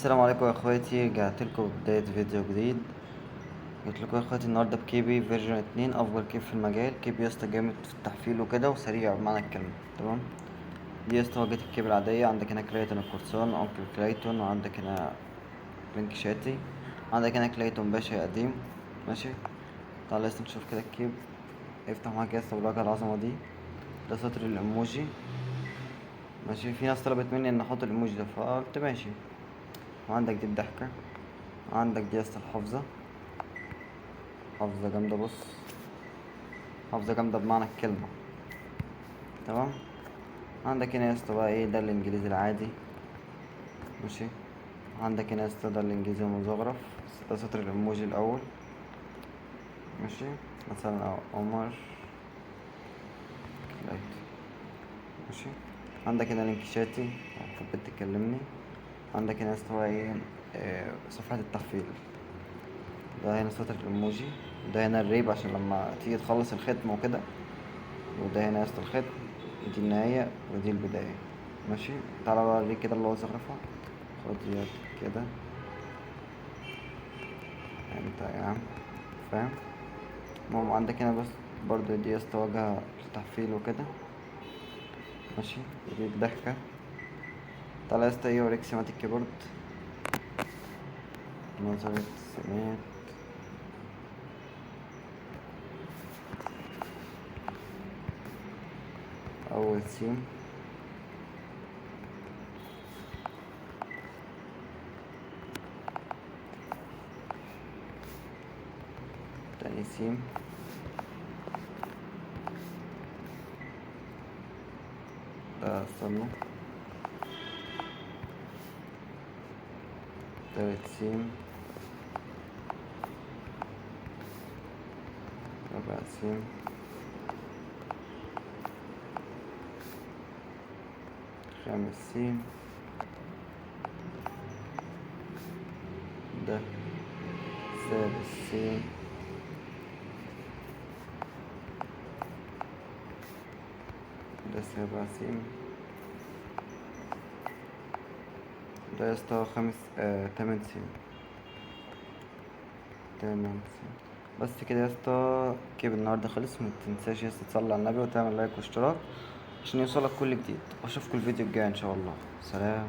السلام عليكم يا اخواتي، رجعت لكم بداية فيديو جديد. جيت لكم يا اخواتي النهارده بكيبي فيرجن 2، افضل كيب في المجال. كيب يا اسطى جامد في التحفيل وكده وسريع بمعنى الكلمة. تمام. دي يا اسطى واجهة الكيب العادية. عندك هنا كلايتون القرصان، انكل كلايتون، وعندك هنا لينك شاتي، عندك هنا كلايتون باشا قديم. ماشي. تعالى يا اسطى نشوف كده الكيب. افتح معاك يا اسطى بالواجهة العظمة دي. ده سطر الايموجي. ماشي. في ناس طلبت مني ان احط الايموجي ده فقلت ماشي. وعندك دي الضحكة. عندك دي يا اسطى الحافظة. حافظة جامدة. بص، حافظة جامدة بمعنى الكلمة. تمام. عندك هنا يا اسطى بقى ايه، ده الانجليزي العادي. ماشي. عندك هنا يا اسطى ده الانجليزي المزخرف. ده سطر الايموجي الاول. ماشي. مثلا عمر كلايت. ماشي. عندك هنا لينك شاتي لو حبيت تكلمني. عندك هنا يا اسطى بقى ايه، صفحة التحفيل. ده هنا سطر الايموجي. ده هنا الريب عشان لما تيجي تخلص الختم وكده. وده هنا يا اسطى الختم. دي النهاية ودي البداية. ماشي. تعالى بقى اوريك كده اللي هو زخرفة. خد يد كده. انت يا عم فاهم. المهم عندك هنا بس برضو دي يا اسطى واجهة للتحفيل وكده. ماشي. ودي الضحكة. تعالى يا اسطى ايه اوريك سمات الكيبورد. نظرة سمات. أول سيم. تاني سيم. ده صنو. تالت سيم. رابع سيم. خامس سيم. ده سادس سيم. ده سابع سيم. ده يا اسطى خامس تامن سيم. تمام. بس كده يا اسطى، كيب النهارده خلص. متنساش يا اسطى تصلي على النبي وتعمل لايك واشتراك عشان يوصلك كل جديد. واشوفكم الفيديو الجاي ان شاء الله. سلام.